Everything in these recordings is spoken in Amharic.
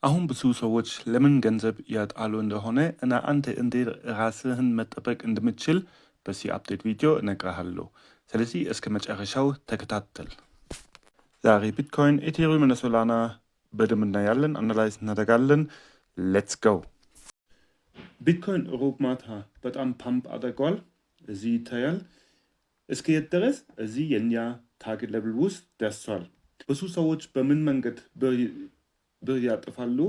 አሁን ብዙ ሰዎች ለምን ገንዘብ ያጣሉ እንደሆነ እና አንተ እንዴት ራስህን መጠበቅ እንደምትችል በዚህ አፕዴት ቪዲዮ እነግርሃለሁ። ስለዚህ እስከ መጨረሻው ተከታተል። ዛሬ ቢትኮይን፣ ኢቴሪየም እና ሶላና በደንብ እናያለን፣ አናላይዝ እናደርጋለን። ሌትስ ጎ። ቢትኮይን ሮብ ማታ በጣም ፓምፕ አድርጓል። እዚህ ይታያል። እስከ የት ድረስ? እዚህ የኛ ታርጌት ሌቭል ውስጥ ደርሷል። ብዙ ሰዎች በምን መንገድ ብር ያጠፋሉ?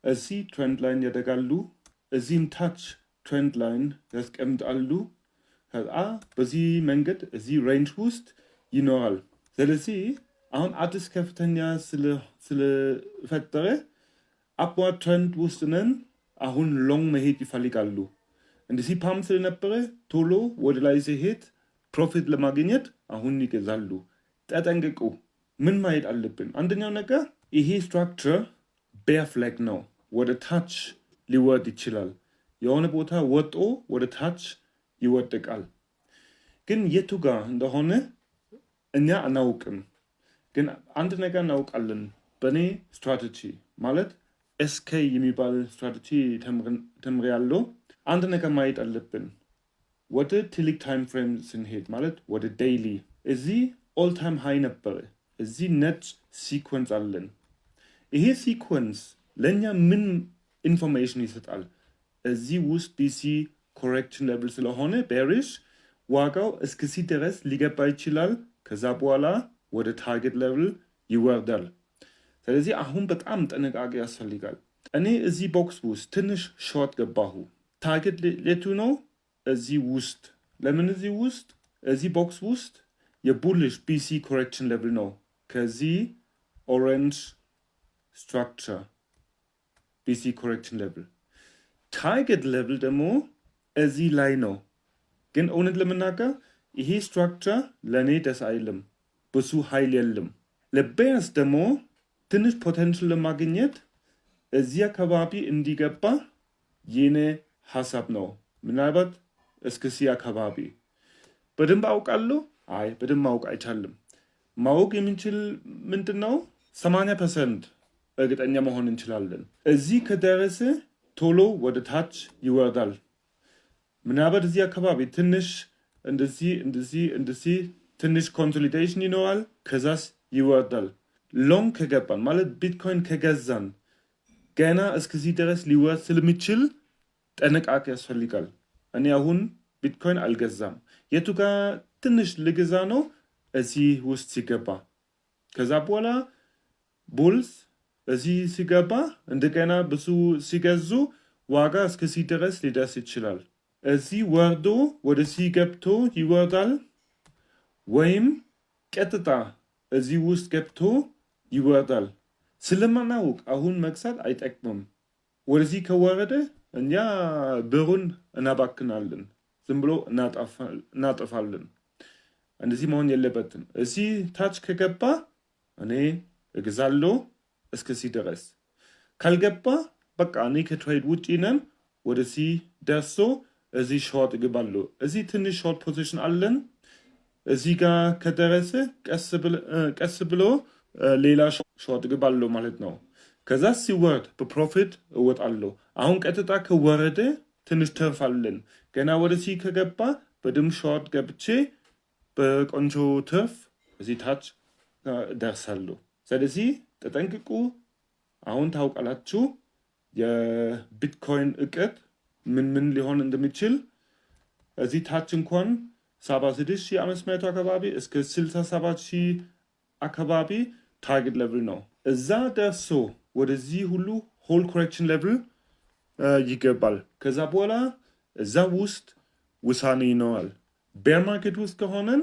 እዚህ ትሬንድ ላይን ያደርጋሉ። እዚህም ታች ትሬንድ ላይን ያስቀምጣሉ። ከዛ በዚህ መንገድ እዚህ ሬንጅ ውስጥ ይኖራል። ስለዚህ አሁን አዲስ ከፍተኛ ስለፈጠረ አፕዋርድ ትሬንድ ውስጥ ነን። አሁን ሎንግ መሄድ ይፈልጋሉ። እንደዚህ ፓምፕ ስለነበረ ቶሎ ወደ ላይ ሲሄድ ፕሮፊት ለማግኘት አሁን ይገዛሉ። ተጠንቅቁ። ምን ማየት አለብን? አንደኛው ነገር ይሄ ስትራክቸር ቤር ፍላግ ነው። ወደ ታች ሊወርድ ይችላል። የሆነ ቦታ ወጦ ወደ ታች ይወድቃል። ግን የቱ ጋር እንደሆነ እኛ አናውቅም። ግን አንድ ነገር እናውቃለን። በእኔ ስትራቴጂ ማለት ኤስኬ የሚባል ስትራቴጂ ተምሬያለሁ። አንድ ነገር ማየት አለብን። ወደ ትልቅ ታይም ፍሬም ስንሄድ ማለት ወደ ዴይሊ እዚህ ኦል ታይም ሃይ ነበረ። እዚህ ነጭ ሲኮንስ አለን። ይሄ ሲኮንስ ለእኛ ምን ኢንፎርሜሽን ይሰጣል? እዚህ ውስጥ ቢሲ ኮሬክሽን ሌቭል ስለሆነ ቤሪሽ ዋጋው እስከዚህ ድረስ ሊገባ ይችላል። ከዛ በኋላ ወደ ታርጌት ሌቭል ይወርዳል። ስለዚህ አሁን በጣም ጥንቃቄ ያስፈልጋል። እኔ እዚህ ቦክስ ውስጥ ትንሽ ሾርት ገባሁ። ታርጌት የቱ ነው? እዚህ ውስጥ። ለምን እዚህ ውስጥ? እዚህ ቦክስ ውስጥ የቡሊሽ ቢሲ ኮሬክሽን ሌቭል ነው። ከዚህ ኦሬንጅ ስትራክቸር ቢሲ ኮሬክሽን ሌቭል። ታርጌት ሌቭል ደግሞ እዚህ ላይ ነው። ግን እውነት ለመናገር ይሄ ስትራክቸር ለእኔ ደስ አይልም። ብዙ ኃይል የለም። ለቤርስ ደግሞ ትንሽ ፖቴንሽል ለማግኘት እዚህ አካባቢ እንዲገባ የኔ ሀሳብ ነው። ምናልባት እስከዚህ አካባቢ በደንብ አውቃለሁ። አይ በደንብ ማወቅ አይቻልም። ማወቅ የምንችል ምንድን ነው? 80% እርግጠኛ መሆን እንችላለን። እዚህ ከደረሰ ቶሎ ወደ ታች ይወርዳል። ምናልባት እዚህ አካባቢ ትንሽ እንደዚህ ትንሽ ኮንሶሊዴሽን ይኖራል። ከዛስ ይወርዳል። ሎንግ ከገባን ማለት ቢትኮይን ከገዛን ገና እስከዚህ ድረስ ሊወርድ ስለሚችል ጥንቃቄ ያስፈልጋል። እኔ አሁን ቢትኮይን አልገዛም። የቱ ጋር ትንሽ ልገዛ ነው? እዚህ ውስጥ ሲገባ። ከዛ በኋላ ቡልስ እዚህ ሲገባ እንደገና ብዙ ሲገዙ ዋጋ እስከዚህ ድረስ ሊደርስ ይችላል። እዚህ ወርዶ ወደዚህ ገብቶ ይወርዳል፣ ወይም ቀጥታ እዚህ ውስጥ ገብቶ ይወርዳል። ስለማናውቅ አሁን መግዛት አይጠቅምም። ወደዚህ ከወረደ እኛ ብሩን እናባክናለን፣ ዝም ብሎ እናጠፋለን። እንደዚህ መሆን የለበትም። እዚህ ታች ከገባ እኔ እገዛለሁ እስከዚህ ድረስ። ካልገባ በቃ እኔ ከትሬድ ውጪ ነን። ወደዚህ ደርሶ እዚህ ሾርት እገባለሁ። እዚህ ትንሽ ሾርት ፖዚሽን አለን። እዚህ ጋር ከደረሰ ቀስ ብሎ ሌላ ሾርት እገባለሁ ማለት ነው። ከዛ ሲወርድ በፕሮፊት እወጣለሁ። አሁን ቀጥታ ከወረደ ትንሽ ተርፍ አለን። ገና ወደዚህ ከገባ በደምብ ሾርት ገብቼ በቆንጆ ተርፍ እዚህ ታች ደርሳለሁ። ስለዚህ ተጠንቅቁ። አሁን ታውቃላችሁ የቢትኮይን እቅድ ምን ሊሆን እንደሚችል። እዚህ ታች እንኳን 76,500 አካባቢ እስከ 67,000 አካባቢ ታርጌት ሌቭል ነው። እዛ ደርሶ ወደዚህ ሁሉ ሆል ኮሬክሽን ሌቭል ይገባል። ከዛ በኋላ እዛ ውስጥ ውሳኔ ይኖራል። ቤር ማርኬት ውስጥ ከሆነን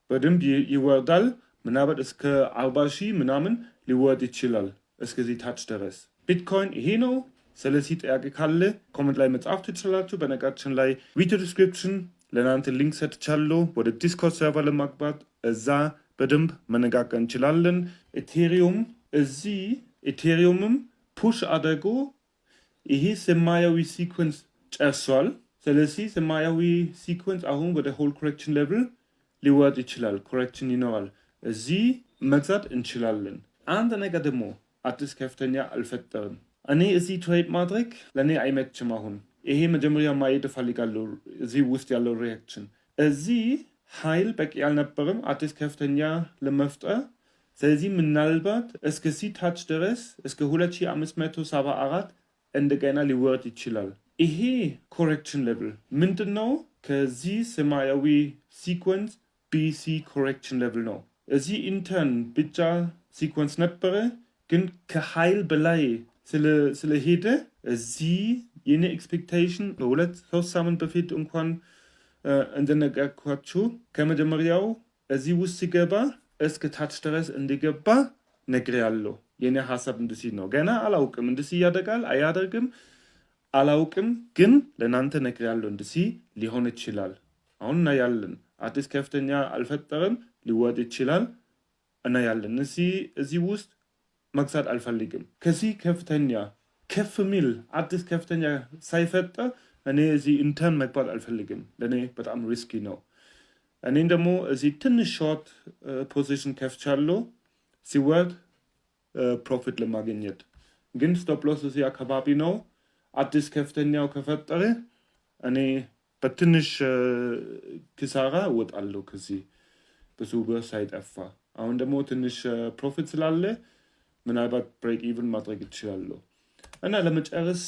በደንብ ይወርዳል። ምናልባት እስከ 40,000 ምናምን ሊወርድ ይችላል። እስከዚህ ታች ድረስ ቢትኮይን ይሄ ነው። ስለዚህ ጥያቄ ካለ ኮመንት ላይ መጻፍ ትችላላችሁ። በነገራችን ላይ ቪዲዮ ዲስክሪፕሽን ለእናንተ ሊንክ ሰጥቻለሁ ወደ ዲስኮርድ ሰርቨር ለማግባት። እዛ በደንብ መነጋገር እንችላለን። ኢቴሪየምም ፑሽ አድርጎ ይሄ ሰማያዊ ሲኩዌንስ ጨርሷል። ስለዚህ ሰማያዊ ሲኩዌንስ አሁን ወደ ሆል ኮሬክሽን ሌቭል ሊወርድ ይችላል። ኮሬክሽን ይኖራል። እዚህ መግዛት እንችላለን። አንድ ነገር ደግሞ አዲስ ከፍተኛ አልፈጠርም። እኔ እዚህ ትሬድ ማድረግ ለእኔ አይመችም። አሁን ይሄ መጀመሪያ ማየት እፈልጋለሁ እዚህ ውስጥ ያለው ሪያክሽን። እዚህ ኃይል በቂ አልነበረም አዲስ ከፍተኛ ለመፍጠር። ስለዚህ ምናልባት እስከዚህ ታች ድረስ እስከ 2574 እንደገና ሊወርድ ይችላል። ይሄ ኮሬክሽን ሌቭል ምንድን ነው? ከዚህ ሰማያዊ ሲኮንስ BC ኮሬክሽን ሌቭል ነው። እዚህ ኢንተርን ብቻ ሲኮንስ ነበረ፣ ግን ከኃይል በላይ ስለሄደ እዚህ የኔ ኤክስፔክቴሽን ከ2-3 ሳምንት በፊት እንኳን እንደነገርኳችሁ ከመጀመሪያው እዚህ ውስጥ ሲገባ እስከ ታች ድረስ እንዲገባ ነግሬያለሁ። የኔ ሀሳብ እንደዚህ ነው። ገና አላውቅም እንደዚህ ያደርጋል አያደርግም አላውቅም፣ ግን ለእናንተ ነግሬያለሁ እንደዚህ ሊሆን ይችላል። አሁን እናያለን። አዲስ ከፍተኛ አልፈጠረም፣ ሊወርድ ይችላል እናያለን። እዚህ ውስጥ መግዛት አልፈልግም። ከዚህ ከፍተኛ ከፍ ሚል አዲስ ከፍተኛ ሳይፈጠር እኔ እዚህ ኢንተርን መግባት አልፈልግም። ለእኔ በጣም ሪስኪ ነው። እኔም ደግሞ እዚህ ትንሽ ሾርት ፖዚሽን ከፍቻለሁ ሲወርድ ፕሮፊት ለማግኘት። ግን ስቶፕ ሎስ እዚህ አካባቢ ነው። አዲስ ከፍተኛው ከፈጠረ እኔ በትንሽ ኪሳራ እወጣለሁ ከዚህ ብዙ ብር ሳይጠፋ። አሁን ደግሞ ትንሽ ፕሮፊት ስላለ ምናልባት ብሬክ ኢቭን ማድረግ ይችላለሁ። እና ለመጨረስ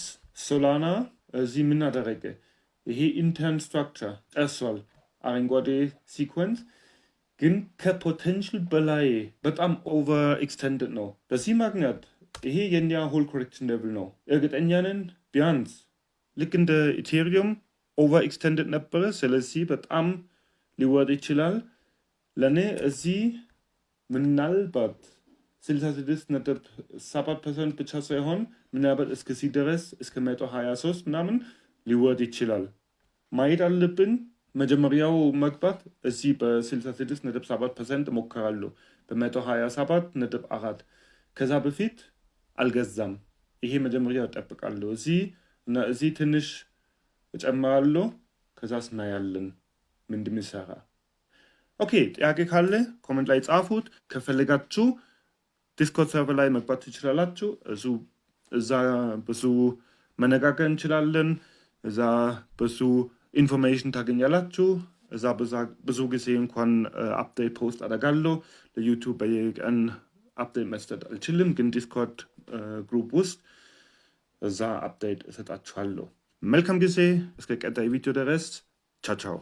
ሶላና እዚህ ምን አደረገ? ይሄ ኢንተርን ስትራክቸር ጨርሷል። አረንጓዴ ሲኮንስ ግን ከፖቴንሽል በላይ በጣም ኦቨር ኤክስቴንድድ ነው። በዚህ ምክንያት ይሄ የኛ ሆል ኮሬክሽን ሌቭል ነው። እርግጠኛ ነን ቢያንስ ልክ እንደ ኢቴሪየም ኦቨር ኤክስቴንድድ ነበረ። ስለዚህ በጣም ሊወርድ ይችላል። ለእኔ እዚህ ምናልባት 66.7% ብቻ ሳይሆን ምናልባት እስከዚህ ድረስ እስከ 123 ምናምን ሊወርድ ይችላል። ማየት አለብን። መጀመሪያው መግባት እዚህ በ66.7% እሞክራለሁ፣ በ127.4 ከዛ በፊት አልገዛም። ይሄ መጀመሪያ እጠብቃለሁ። እዚህ ትንሽ እጨምራለሁ፣ ከዛ እናያለን ምን እንደሚሰራ። ኦኬ፣ ጥያቄ ካለ ኮሜንት ላይ ጻፉት። ከፈለጋችሁ ዲስኮርድ ሰርቨር ላይ መግባት ትችላላችሁ። እዛ ብዙ መነጋገር እንችላለን። እዛ ብዙ ኢንፎርሜሽን ታገኛላችሁ። እዛ ብዙ ጊዜ እንኳን አፕዴት ፖስት አደርጋለሁ። ለዩቱብ በየቀን አፕዴት መስጠት አልችልም፣ ግን ዲስኮርድ ግሩፕ ውስጥ እዛ አፕዴት እሰጣችኋለሁ። መልካም ጊዜ። እስከ ቀጣይ ቪዲዮ ድረስ ቻው ቻው።